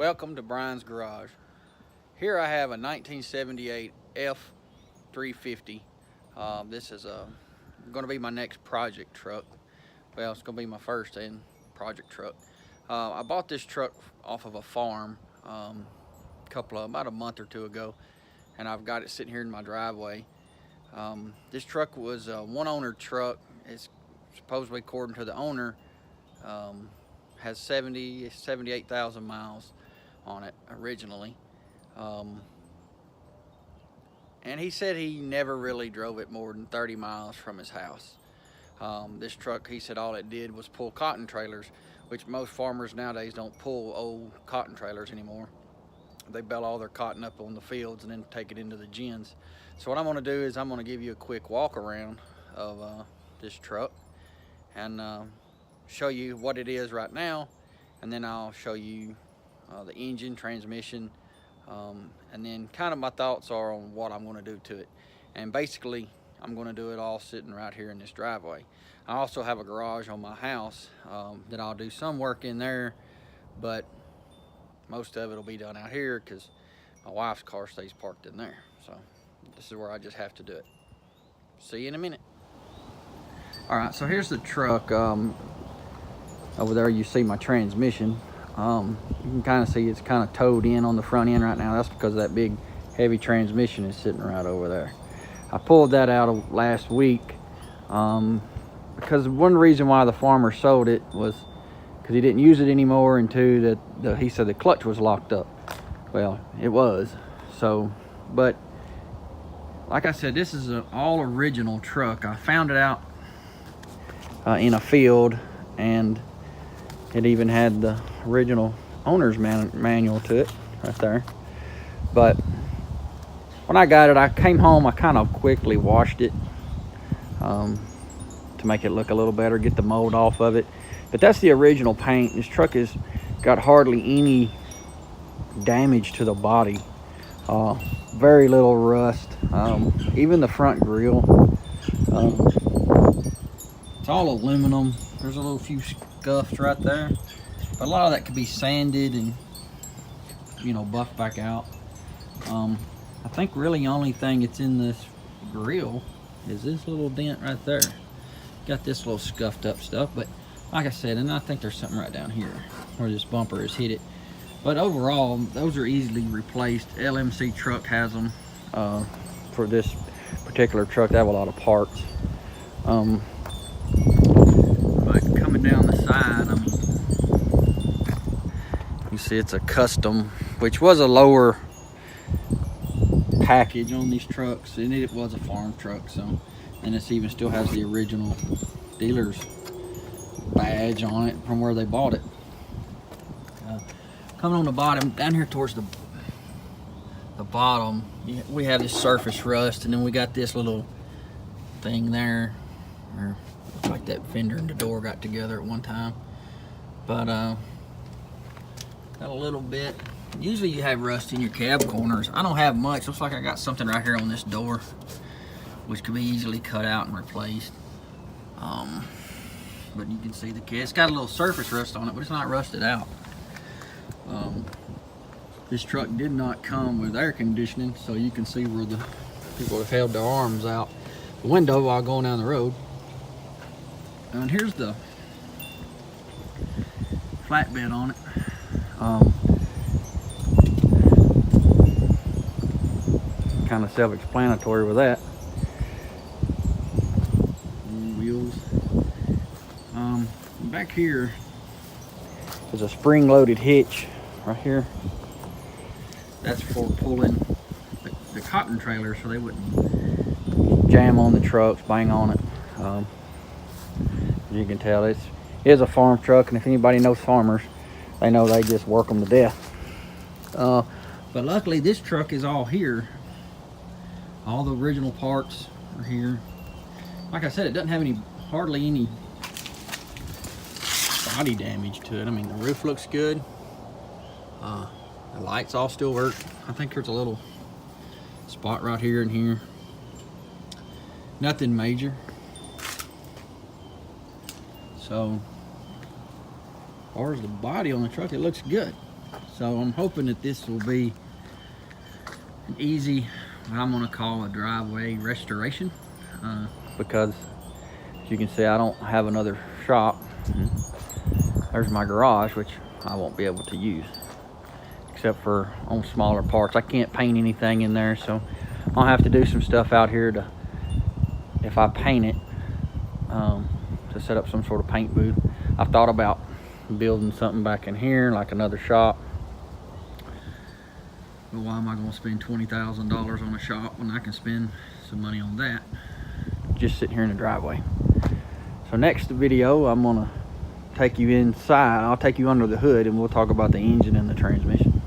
Welcome to Brian's Garage. Here I have a 1978 F-350. This is going to be my next project truck. Well, it's going to be my first and project truck. I bought this truck off of a farm about a month or two ago, and I've got it sitting here in my driveway. This truck was a one-owner truck. It's supposedly, according to the owner, has 78,000 miles on it originally, and he said he never really drove it more than 30 miles from his house. This truck, he said, all it did was pull cotton trailers, which most farmers nowadays don't pull old cotton trailers anymore. They bale all their cotton up on the fields and then take it into the gins. So what I'm going to do is I'm going to give you a quick walk around of this truck and show you what it is right now, and then I'll show you the engine, transmission, and then kind of my thoughts are on what I'm going to do to it. And basically I'm going to do it all sitting right here in this driveway. I also have a garage on my house that I'll do some work in there, but most of it will be done out here because my wife's car stays parked in there. So this is where I just have to do it. See you in a minute. All right, so here's the truck. Over there you see my transmission. You can kind of see it's kind of towed in on the front end right now. That's because that big heavy transmission is sitting right over there. I pulled that out of last week because one reason why the farmer sold it was because he didn't use it anymore, and two, that he said the clutch was locked up. Well, it was. So, but like I said, this is an all original truck. I found it out in a field, and it even had the original owner's manual to it right there. But when I got it, I came home, I kind of quickly washed it to make it look a little better, get the mold off of it. But that's the original paint. This truck has got hardly any damage to the body. Very little rust. Even the front grille. It's all aluminum. There's a little few scuffs right there, but a lot of that could be sanded and, you know, buffed back out. I think really the only thing that's in this grill is this little dent right there. Got this little scuffed up stuff, but like I said, and I think there's something right down here where this bumper has hit it. But overall, those are easily replaced. LMC truck has them. For this particular truck, they have a lot of parts. But coming down the side, I mean, you see it's a custom, which was a lower package on these trucks, and it was a farm truck. So, and it even still has the original dealer's badge on it from where they bought it. Coming on the bottom, down here towards the bottom, we have this surface rust, and then we got this little thing there, or looks like that fender and the door got together at one time. But got a little bit. Usually you have rust in your cab corners. I don't have much. Looks like I got something right here on this door, which could be easily cut out and replaced. But you can see it's got a little surface rust on it, but it's not rusted out. This truck did not come with air conditioning, so you can see where the people have held their arms out the window while going down the road. And here's the flatbed on it. Kind of self-explanatory with that. Wheels. Back here there's a spring-loaded hitch right here. That's for pulling the cotton trailer so they wouldn't jam on the trucks, bang on it. As you can tell, it is a farm truck, and if anybody knows farmers, they know they just work them to death. But luckily this truck is all here. All the original parts are here. Like I said, it doesn't have hardly any body damage to it. I mean, the roof looks good. The lights all still work. I think there's a little spot right here and here. Nothing major. So, as far as the body on the truck, it looks good. So I'm hoping that this will be an easy, what I'm gonna call a driveway restoration, because as you can see, I don't have another shop. There's my garage, which I won't be able to use except for on smaller parts. I can't paint anything in there, so I'll have to do some stuff out here to, if I paint it, to set up some sort of paint booth. I've thought about building something back in here, like another shop. But why am I going to spend $20,000 on a shop when I can spend some money on that just sitting here in the driveway? So next video, I'm going to take you inside. I'll take you under the hood and we'll talk about the engine and the transmission.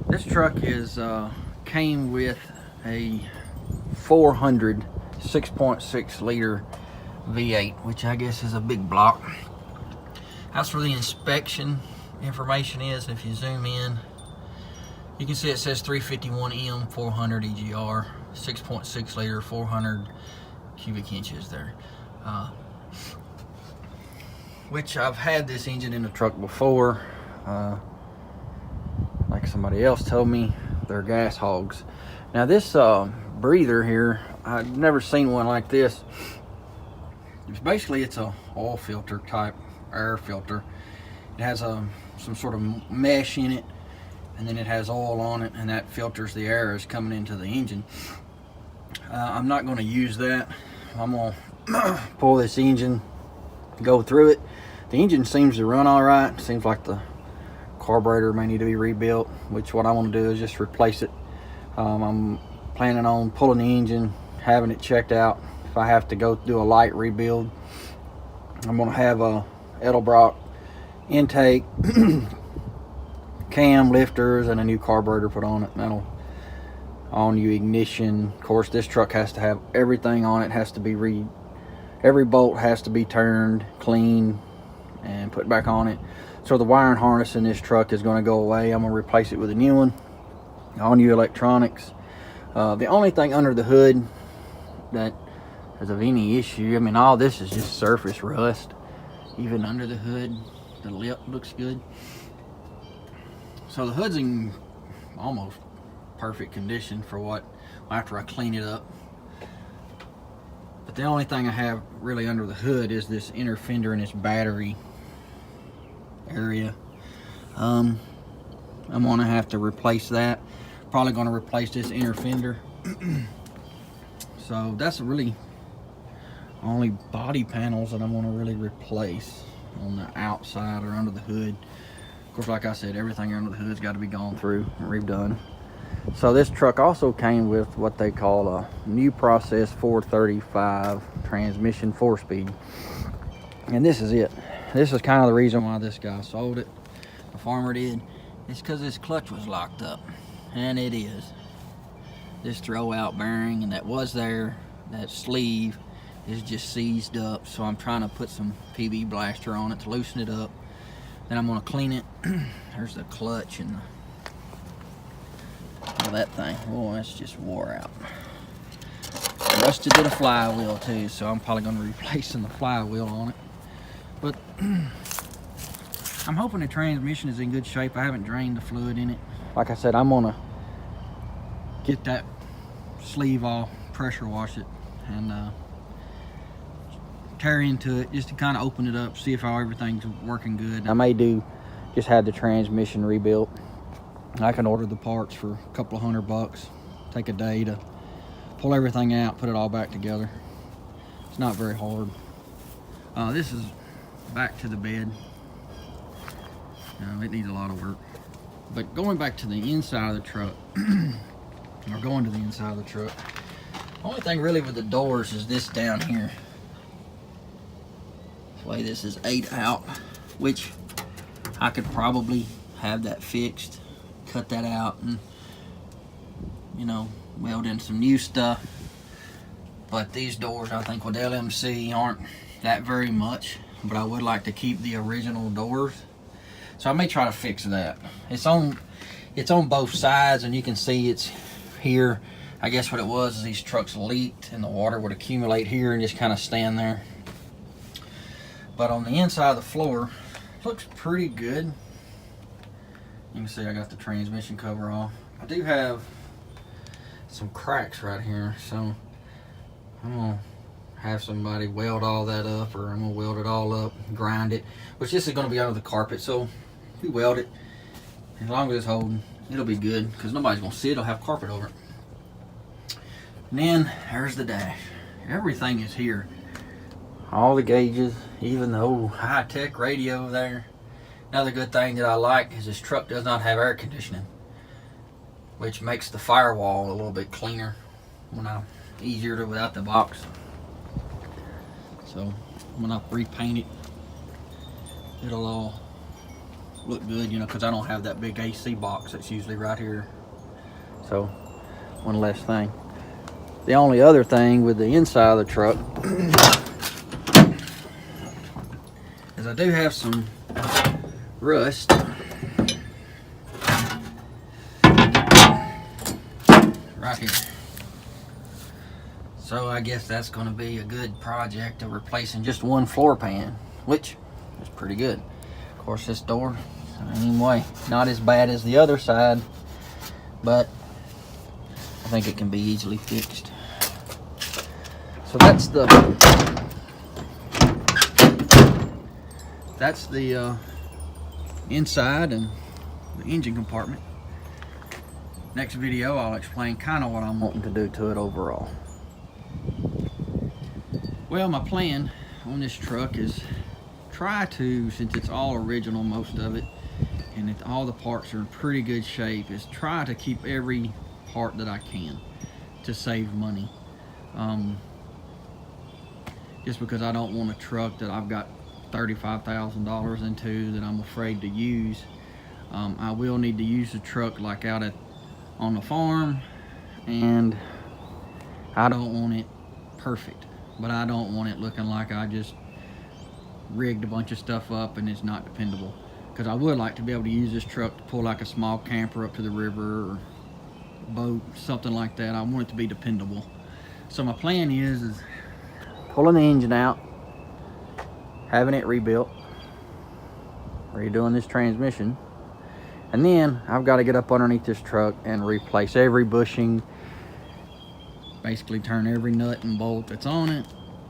This truck came with a 400 6.6 liter V8, which I guess is a big block. That's where the inspection information is. If you zoom in, you can see it says 351M 400 EGR, 6.6 liter, 400 cubic inches there. Which I've had this engine in the truck before. Like somebody else told me, they're gas hogs. Now this breather here, I've never seen one like this. It's a oil filter type air filter. It has some sort of mesh in it, and then it has oil on it, and that filters the air that's coming into the engine. I'm not going to use that. I'm going to pull this engine, go through it. The engine seems to run all right. Seems like the carburetor may need to be rebuilt, which what I want to do is just replace it. I'm planning on pulling the engine, having it checked out. If I have to go do a light rebuild, I'm going to have a Edelbrock intake, cam lifters, and a new carburetor put on it. That'll all new ignition. Of course, this truck has to have everything on it. Has to be every bolt has to be turned, clean, and put back on it. So the wiring harness in this truck is going to go away. I'm going to replace it with a new one. All new electronics. The only thing under the hood that is of any issue, I mean, all this is just surface rust. Even under the hood, the lip looks good. So the hood's in almost perfect condition for what, after I clean it up. But the only thing I have really under the hood is this inner fender and this battery area. I'm gonna have to replace that. Probably gonna replace this inner fender. So that's really only body panels that I'm gonna really replace on the outside or under the hood. Of course, like I said, everything under the hood's got to be gone through and redone. So this truck also came with what they call a new process 435 transmission 4-speed, and this is it. This is kind of the reason why this guy sold it, the farmer did. It's because this clutch was locked up, and it is. This throw out bearing and that was there, that sleeve is just seized up, so I'm trying to put some PB blaster on it to loosen it up. Then I'm going to clean it. There's the clutch and that thing. Oh, that's just wore out. Rusted to the flywheel too, so I'm probably going to be replacing the flywheel on it. But I'm hoping the transmission is in good shape. I haven't drained the fluid in it. Like I said, I'm going to get that sleeve off, pressure wash it, and tear into it just to kind of open it up, see if everything's working good. I may just have the transmission rebuilt. I can order the parts for a couple of $100. Take a day to pull everything out, put it all back together. It's not very hard. This is back to the bed. It needs a lot of work. But going back to the inside of the truck, or going to the inside of the truck, the only thing really with the doors is this down here. This way this is 8 out, which I could probably have that fixed, cut that out, and weld in some new stuff. But these doors, I think with LMC, aren't that very much, but I would like to keep the original doors, so I may try to fix that. It's on both sides, and you can see it's here. I guess what it was is these trucks leaked and the water would accumulate here and just kind of stand there. But on the inside of the floor, Looks pretty good. You can see I got the transmission cover off. I do have some cracks right here, so I'm gonna have somebody weld all that up, or I'm gonna weld it all up, grind it, which this is gonna be under the carpet, so we weld it. As long as it's holding, it'll be good, because nobody's gonna see it, it'll have carpet over it. And then there's the dash. Everything is here. All the gauges, even the old high-tech radio there. Another good thing that I like is this truck does not have air conditioning, which makes the firewall a little bit cleaner easier to without the box. So when I repaint it, it'll all look good, you know, because I don't have that big AC box that's usually right here. So one less thing. The only other thing with the inside of the truck is I do have some rust right here. So I guess that's going to be a good project of replacing just one floor pan, which is pretty good. Of course, this door, anyway, not as bad as the other side, but I think it can be easily fixed. So that's the inside and the engine compartment. Next video, I'll explain kind of what I'm wanting to do to it overall. Well, my plan on this truck is try to, since it's all original, most of it, and all the parts are in pretty good shape, is try to keep every part that I can to save money. Just because I don't want a truck that I've got $35,000 into that I'm afraid to use. I will need to use the truck like out on the farm, and I don't want it perfect, but I don't want it looking like I just rigged a bunch of stuff up and it's not dependable. Because I would like to be able to use this truck to pull like a small camper up to the river or boat, something like that. I want it to be dependable. So my plan is pulling the engine out, having it rebuilt, redoing this transmission, and then I've got to get up underneath this truck and replace every bushing, basically turn every nut and bolt that's on it,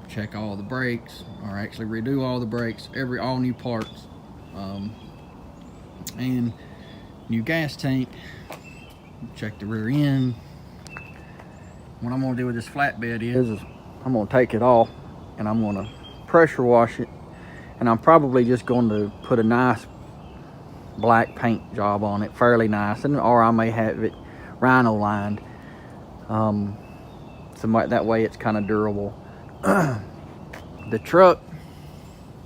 check all the brakes, or actually redo all the brakes, all new parts, and new gas tank, check the rear end. What I'm going to do with this flatbed is I'm going to take it off and I'm going to pressure wash it, and I'm probably just going to put a nice black paint job on it, fairly nice, or I may have it rhino lined, so that way it's kind of durable. The truck,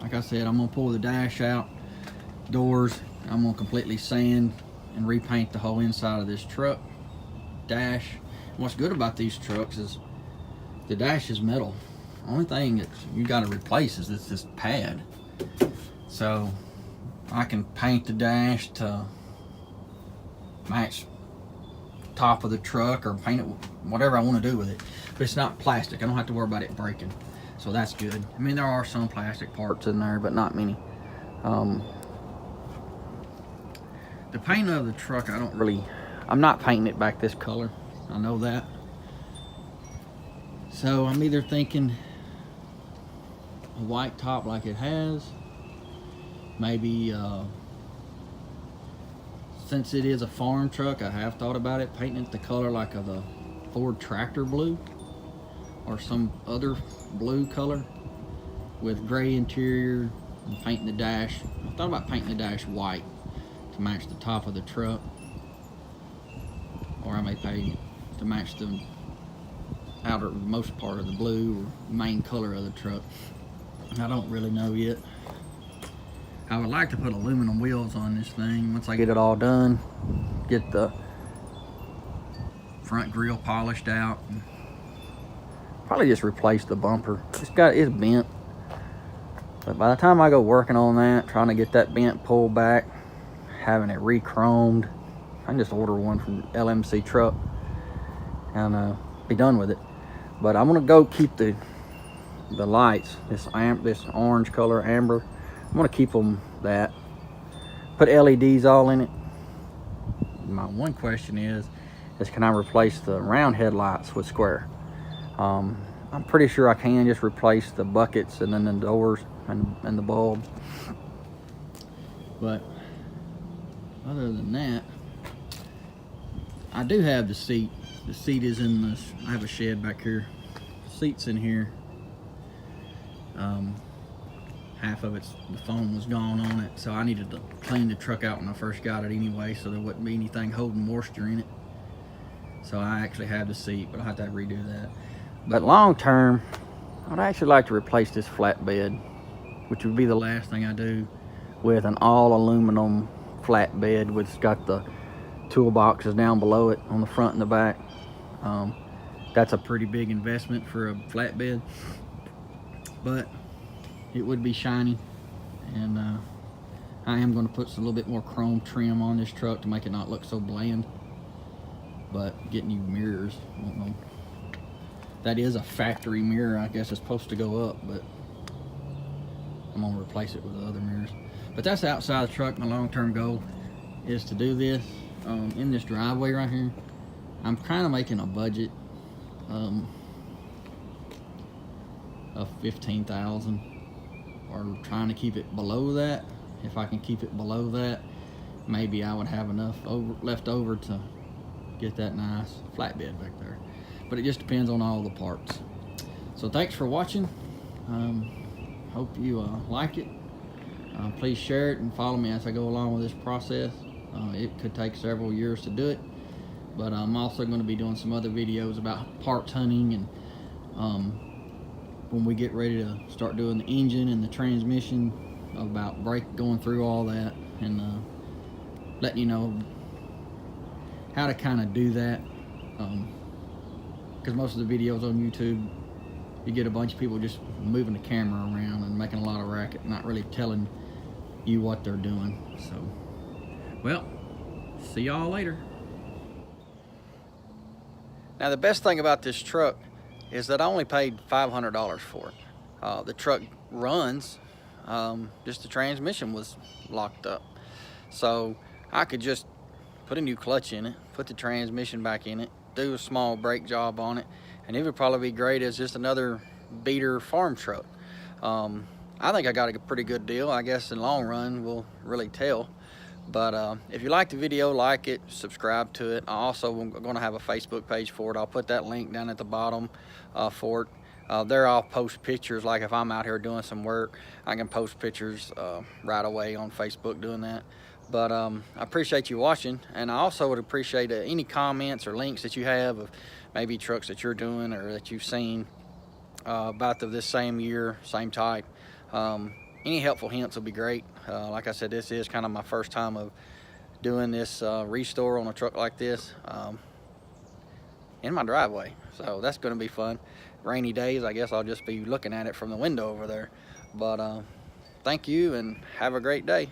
like I said, I'm going to pull the dash out, doors, I'm going to completely sand and repaint the whole inside of this truck dash. And what's good about these trucks is the dash is metal. Only thing that you got to replace is this pad. So I can paint the dash to match top of the truck, or paint it whatever I want to do with it, but it's not plastic. I don't have to worry about it breaking, so that's good. I mean, there are some plastic parts in there, but not many. The paint of the truck, I'm not painting it back this color, I know that. So I'm either thinking a white top like it has, maybe since it is a farm truck, I have thought about it painting it the color like of the Ford tractor blue or some other blue color with gray interior, and painting the dash. I thought about painting the dash white to match the top of the truck, or I may paint it to match the outermost part of the blue or main color of the truck. I don't really know yet. I would like to put aluminum wheels on this thing once I get it all done, get the front grille polished out, and probably just replace the bumper. It's bent, but by the time I go working on that, trying to get that bent pulled back, having it re-chromed, I can just order one from LMC Truck and be done with it. But I'm gonna go keep the lights, this orange color, amber, I'm gonna keep them that. Put LEDs all in it. My one question is can I replace the round headlights with square? I'm pretty sure I can just replace the buckets and then the doors and the bulb. But other than that, I do have the seat. The seat is in this. I have a shed back here. The seat's in here. Half of it's, the foam was gone on it, so I needed to clean the truck out when I first got it anyway, so there wouldn't be anything holding moisture in it. So I actually have the seat, but I'll have to redo that. But long term, I'd actually like to replace this flatbed, which would be the last thing I do, with an all aluminum flatbed, which has got the toolboxes down below it on the front and the back. That's a pretty big investment for a flatbed, but it would be shiny. And I am going to put a little bit more chrome trim on this truck to make it not look so bland. But getting new mirrors, I don't know. That is a factory mirror. I guess it's supposed to go up, but I'm going to replace it with other mirrors. But that's outside the truck. My long-term goal is to do this in this driveway right here. I'm kind of making a budget of $15,000, or trying to keep it below that. If I can keep it below that, maybe I would have enough left over to get that nice flatbed back there. But it just depends on all the parts. So thanks for watching. Hope you like it. Please share it and follow me as I go along with this process. It could take several years to do it, but I'm also going to be doing some other videos about parts hunting, and when we get ready to start doing the engine and the transmission, about going through all that, and letting you know how to kind of do that, because most of the videos on YouTube, you get a bunch of people just moving the camera around and making a lot of racket, not really telling you what they're doing. So, well, see y'all later. Now, the best thing about this truck is that I only paid $500 for it. The truck runs, just the transmission was locked up. So I could just put a new clutch in it, put the transmission back in it, do a small brake job on it, and it would probably be great as just another beater farm truck. I think I got a pretty good deal. I guess in the long run we'll really tell. But if you like the video, like it, subscribe to it. I also am going to have a Facebook page for it. I'll put that link down at the bottom for it. There I'll post pictures, like if I'm out here doing some work, I can post pictures right away on Facebook doing that. But I appreciate you watching, and I also would appreciate any comments or links that you have of maybe trucks that you're doing or that you've seen about this same year, same type. Any helpful hints would be great. Like I said, this is kind of my first time of doing this restore on a truck like this in my driveway, so that's going to be fun. Rainy days, I guess I'll just be looking at it from the window over there. But thank you and have a great day.